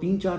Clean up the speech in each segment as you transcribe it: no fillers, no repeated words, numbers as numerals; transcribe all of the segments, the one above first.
3-4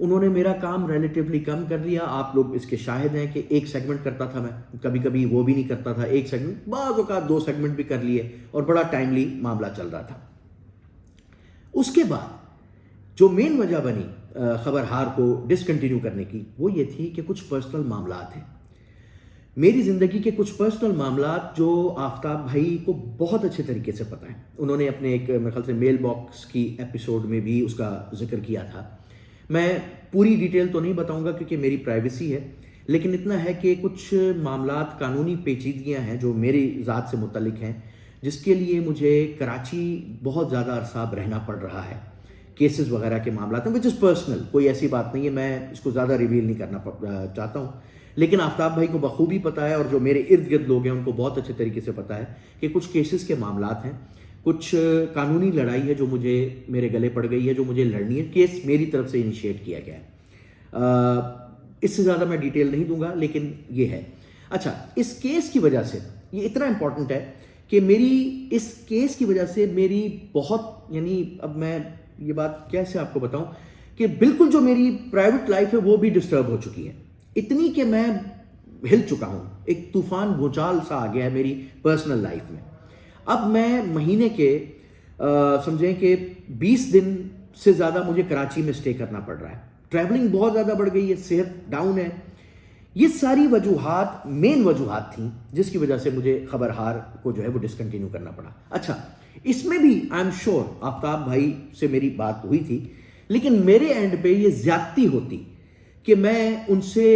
انہوں نے میرا کام ریلیٹیولی کم کر لیا. آپ لوگ اس کے شاہد ہیں کہ ایک سیگمنٹ کرتا تھا میں, کبھی کبھی وہ بھی نہیں کرتا تھا ایک سیگمنٹ, بعض اوقات 2 سیگمنٹ بھی کر لیے, اور بڑا ٹائملی معاملہ چل رہا تھا. اس کے بعد جو مین وجہ بنی خبرہار کو ڈسکنٹینیو کرنے کی, وہ یہ تھی کہ کچھ پرسنل معاملات ہیں, میری زندگی کے کچھ پرسنل معاملات جو آفتاب بھائی کو بہت اچھے طریقے سے پتہ ہے. انہوں نے اپنے ایک میرے خیال سے میل باکس کی ایپیسوڈ میں بھی اس کا ذکر کیا تھا. میں پوری ڈیٹیل تو نہیں بتاؤں گا کیونکہ میری پرائیویسی ہے, لیکن اتنا ہے کہ کچھ معاملات قانونی پیچیدگیاں ہیں جو میری ذات سے متعلق ہیں, جس کے لیے مجھے کراچی بہت زیادہ عرصہ رہنا پڑ رہا ہے. کیسز وغیرہ کے معاملات ہیں وچ از پرسنل, کوئی ایسی بات نہیں ہے, میں اس کو زیادہ ریویل نہیں کرنا چاہتا ہوں, لیکن آفتاب بھائی کو بخوبی پتہ ہے, اور جو میرے ارد گرد لوگ ہیں ان کو بہت اچھے طریقے سے پتہ ہے کہ کچھ کیسز کے معاملات ہیں, کچھ قانونی لڑائی ہے جو مجھے میرے گلے پڑ گئی ہے, جو مجھے لڑنی ہے. کیس میری طرف سے انیشیٹ کیا گیا ہے, اس سے زیادہ میں ڈیٹیل نہیں دوں گا, لیکن یہ ہے. اچھا, اس کیس کی وجہ سے یہ اتنا امپورٹنٹ ہے کہ میری اس کیس کی وجہ سے میری بہت, یعنی اب میں یہ بات کیسے آپ کو بتاؤں کہ بالکل جو میری پرائیویٹ لائف ہے وہ بھی ڈسٹرب ہو چکی ہے, اتنی کہ میں ہل چکا ہوں. ایک طوفان بھونچال سا آ گیا ہے میری پرسنل لائف میں. اب میں مہینے کے سمجھیں کہ 20 دن سے زیادہ مجھے کراچی میں اسٹے کرنا پڑ رہا ہے. ٹریولنگ بہت زیادہ بڑھ گئی ہے, صحت ڈاؤن ہے. یہ ساری وجوہات مین وجوہات تھیں جس کی وجہ سے مجھے خبرہار کو جو ہے وہ ڈسکنٹینیو کرنا پڑا. اچھا, اس میں بھی آئی ایم شیور آفتاب بھائی سے میری بات ہوئی تھی, لیکن میرے اینڈ پہ یہ زیادتی ہوتی کہ میں ان سے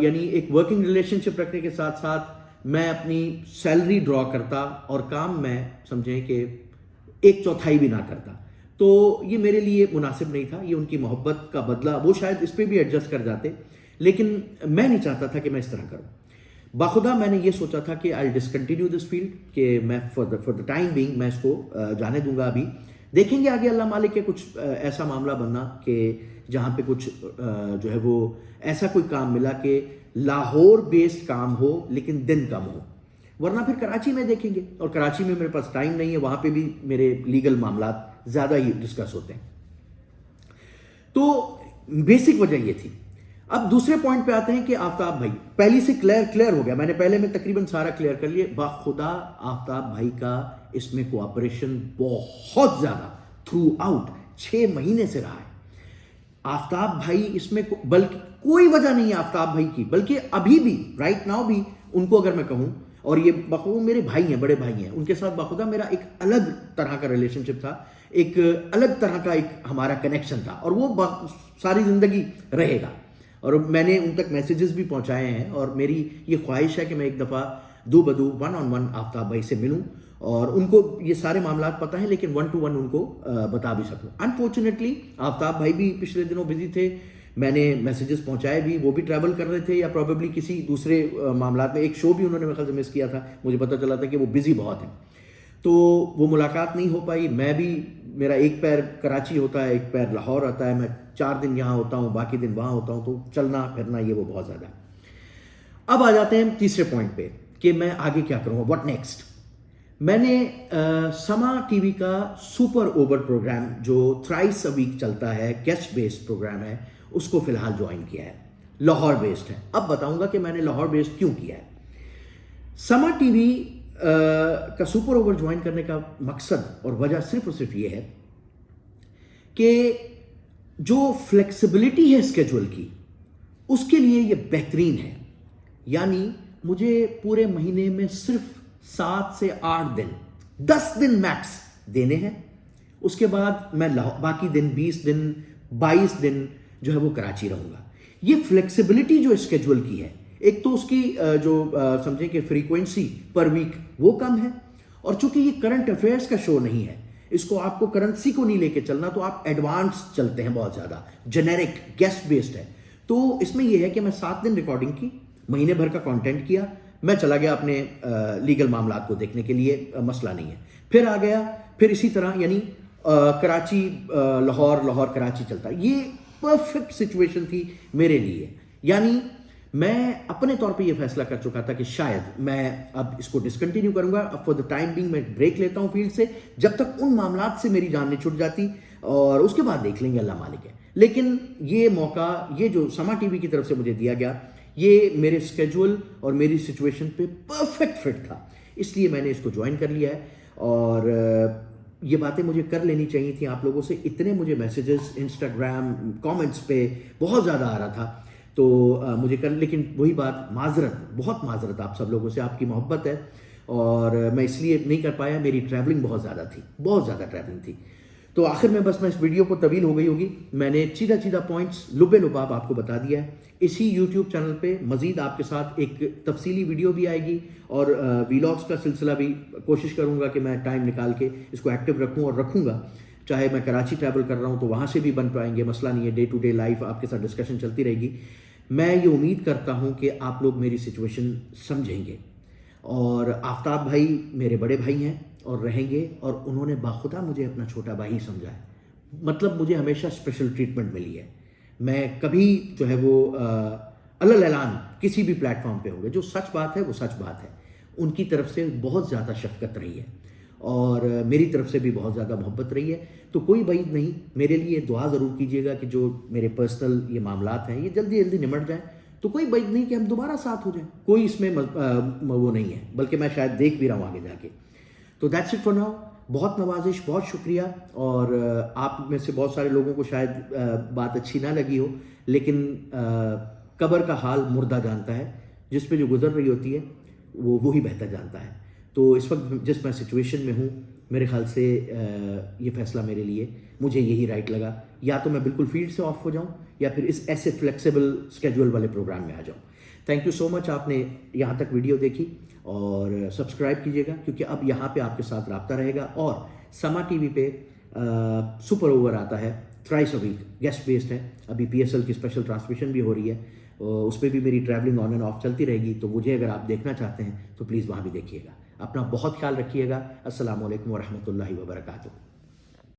یعنی ایک ورکنگ ریلیشن شپ رکھنے کے ساتھ ساتھ میں اپنی سیلری ڈرا کرتا اور کام میں سمجھیں کہ 1/4 بھی نہ کرتا. تو یہ میرے لیے مناسب نہیں تھا. یہ ان کی محبت کا بدلہ, وہ شاید اس پہ بھی ایڈجسٹ کر جاتے, لیکن میں نہیں چاہتا تھا کہ میں اس طرح کروں. باخدا میں نے یہ سوچا تھا کہ آئی ڈسکنٹینیو دس فیلڈ, کہ میں فار دا ٹائم بینگ میں اس کو جانے دوں گا. ابھی دیکھیں گے آگے اللہ مالک کے کچھ ایسا معاملہ بننا کہ جہاں پہ کچھ جو ہے وہ ایسا کوئی کام ملا کہ لاہور بیسڈ کام ہو لیکن دن کم ہو, ورنہ پھر کراچی میں دیکھیں گے. اور کراچی میں میرے پاس ٹائم نہیں ہے, وہاں پہ بھی میرے لیگل معاملات زیادہ ہی ڈسکس ہوتے ہیں. تو بیسک وجہ یہ تھی. اب دوسرے پوائنٹ پہ آتے ہیں کہ آفتاب بھائی پہلی سے کلیئر ہو گیا, میں نے پہلے میں تقریباً سارا کلیئر کر لیا. باخدا آفتاب بھائی کا اس میں کوآپریشن بہت زیادہ تھرو آؤٹ 6 مہینے سے رہا ہے. آفتاب بھائی اس میں بلکہ کوئی وجہ نہیں ہے آفتاب بھائی کی, بلکہ ابھی بھی رائٹ ناؤ بھی ان کو اگر میں کہوں, اور یہ بخود میرے بھائی ہیں, بڑے بھائی ہیں, ان کے ساتھ باخدا میرا ایک الگ طرح کا ریلیشن شپ تھا, ایک الگ طرح کا ایک ہمارا کنیکشن تھا, اور وہ ساری زندگی رہے گا. اور میں نے ان تک میسیجز بھی پہنچائے ہیں, اور میری یہ خواہش ہے کہ میں ایک دفعہ دو بدو 1-on-1 آفتاب بھائی سے ملوں, اور ان کو یہ سارے معاملات پتہ ہیں لیکن 1-to-1 ان کو بتا بھی سکوں. انفارچونیٹلی آفتاب بھائی بھی پچھلے دنوں بزی تھے, میں نے میسیجز پہنچائے بھی, وہ بھی ٹریول کر رہے تھے یا پروبیبلی کسی دوسرے معاملات میں. ایک شو بھی انہوں نے میرے خیال سے مس کیا تھا, مجھے پتہ چلا تھا کہ وہ بزی بہت ہیں, تو وہ ملاقات نہیں ہو پائی. میں بھی, میرا ایک پیر کراچی ہوتا ہے, ایک پیر لاہور آتا ہے, میں 4 دن یہاں ہوتا ہوں, باقی دن وہاں ہوتا ہوں, تو چلنا پھرنا یہ وہ بہت زیادہ ہے. اب آ جاتے ہیں تیسرے پوائنٹ پہ کہ میں آگے کیا کروں گا, واٹ نیکسٹ. میں نے سما ٹی وی کا سپر اوور پروگرام جو تھرائس اے ویک چلتا ہے, گیسٹ بیسڈ پروگرام ہے, اس کو فی الحال جوائن کیا ہے. لاہور بیسڈ ہے. اب بتاؤں گا کہ میں نے لاہور بیسڈ کیوں کیا ہے. سما ٹی وی کا سپر اوور جوائن کرنے کا مقصد اور وجہ صرف اور صرف یہ ہے کہ جو فلیکسیبلٹی ہے اسکیجول کی, اس کے لیے یہ بہترین ہے. یعنی مجھے پورے مہینے میں صرف 7 سے 8 دن, 10 دن میکس دینے ہیں. اس کے بعد میں باقی دن 20 دن 22 دن جو ہے وہ کراچی رہوں گا. یہ فلیکسیبلٹی جو اسکیجول کی ہے, ایک تو اس کی جو سمجھیں کہ فریکوینسی پر ویک وہ کم ہے, اور چونکہ یہ کرنٹ افیئرس کا شو نہیں ہے, اس کو آپ کو کرنسی کو نہیں لے کے چلنا, تو آپ ایڈوانس چلتے ہیں بہت زیادہ, جنیرک گیسٹ بیسڈ ہے. تو اس میں یہ ہے کہ میں 7 دن ریکارڈنگ کی, مہینے بھر کا کانٹینٹ کیا, میں چلا گیا اپنے لیگل معاملات کو دیکھنے کے لیے, مسئلہ نہیں ہے. پھر آ گیا, پھر اسی طرح یعنی کراچی لاہور, لاہور کراچی چلتا. یہ پرفیکٹ سچویشن تھی میرے لیے. یعنی میں اپنے طور پہ یہ فیصلہ کر چکا تھا کہ شاید میں اب اس کو ڈسکنٹینیو کروں گا. اب فار دا ٹائم بینگ میں بریک لیتا ہوں فیلڈ سے, جب تک ان معاملات سے میری جان نہیں چھٹ جاتی, اور اس کے بعد دیکھ لیں گے اللہ مالک ہے. لیکن یہ موقع یہ جو سما ٹی وی کی طرف سے مجھے دیا گیا یہ میرے اسکیجول اور میری سچویشن پہ پرفیکٹ فٹ تھا، اس لیے میں نے اس کو جوائن کر لیا ہے. اور یہ باتیں مجھے کر لینی چاہیے تھیں. آپ لوگوں سے اتنے مجھے میسیجز انسٹاگرام کامنٹس پہ بہت زیادہ آ رہا تھا تو مجھے لیکن وہی بات، معذرت، بہت معذرت آپ سب لوگوں سے، آپ کی محبت ہے اور میں اس لیے نہیں کر پایا. میری ٹریولنگ بہت زیادہ تھی، بہت زیادہ ٹریولنگ تھی. تو آخر میں بس میں اس ویڈیو کو طویل ہو گئی ہوگی، میں نے چیدہ پوائنٹس لبے لباب آپ کو بتا دیا ہے. اسی یوٹیوب چینل پہ مزید آپ کے ساتھ ایک تفصیلی ویڈیو بھی آئے گی اور ویلاگس کا سلسلہ بھی کوشش کروں گا کہ میں ٹائم نکال کے اس کو ایکٹیو رکھوں اور رکھوں گا. چاہے میں کراچی ٹریول کر رہا ہوں تو وہاں سے بھی بن پائیں گے، مسئلہ نہیں ہے. ڈے ٹو ڈے لائف آپ کے ساتھ ڈسکشن چلتی رہے گی. میں یہ امید کرتا ہوں کہ آپ لوگ میری سچویشن سمجھیں گے. اور آفتاب بھائی میرے بڑے بھائی ہیں اور رہیں گے، اور انہوں نے باخدا مجھے اپنا چھوٹا بھائی سمجھا ہے. مطلب مجھے ہمیشہ اسپیشل ٹریٹمنٹ ملی ہے. میں کبھی جو ہے وہ اعلان کسی بھی پلیٹ فارم پہ ہوگا، جو سچ بات ہے وہ سچ بات ہے. ان کی طرف سے بہت زیادہ شفقت رہی ہے اور میری طرف سے بھی بہت زیادہ محبت رہی ہے. تو کوئی بعید نہیں، میرے لیے دعا ضرور کیجیے گا کہ جو میرے پرسنل یہ معاملات ہیں یہ جلدی نمٹ جائیں. تو کوئی بعید نہیں کہ ہم دوبارہ ساتھ ہو جائیں، کوئی اس میں وہ نہیں ہے، بلکہ میں شاید دیکھ بھی رہا ہوں آگے جا کے. تو دیٹس اٹ فار ناؤ. بہت نوازش، بہت شکریہ. اور آپ میں سے بہت سارے لوگوں کو شاید بات اچھی نہ لگی ہو، لیکن قبر کا حال مردہ جانتا ہے، جس پہ جو گزر رہی ہوتی ہے وہی بہتر جانتا ہے. تو اس وقت جس میں سچویشن میں ہوں، میرے خیال سے یہ فیصلہ میرے لیے، مجھے یہی رائٹ لگا. یا تو میں بالکل فیلڈ سے آف ہو جاؤں یا پھر اس ایسے فلیکسیبل اسکیجول والے پروگرام میں آ جاؤں. تھینک یو سو مچ، آپ نے یہاں تک ویڈیو دیکھی اور سبسکرائب کیجیے گا کیونکہ اب یہاں پہ آپ کے ساتھ رابطہ رہے گا. اور سما ٹی وی پہ سپر اوور آتا ہے تھرائس اے ویک، گیسٹ بیسڈ ہے. ابھی PSL کی اسپیشل ٹرانسمیشن بھی ہو رہی ہے، اس پہ بھی میری ٹریولنگ آن اینڈ آف چلتی رہے گی. تو مجھے اگر آپ دیکھنا چاہتے ہیں تو پلیز وہاں بھی دیکھیے گا. اپنا بہت خیال رکھیے گا. السلام علیکم ورحمۃ اللہ وبرکاتہ.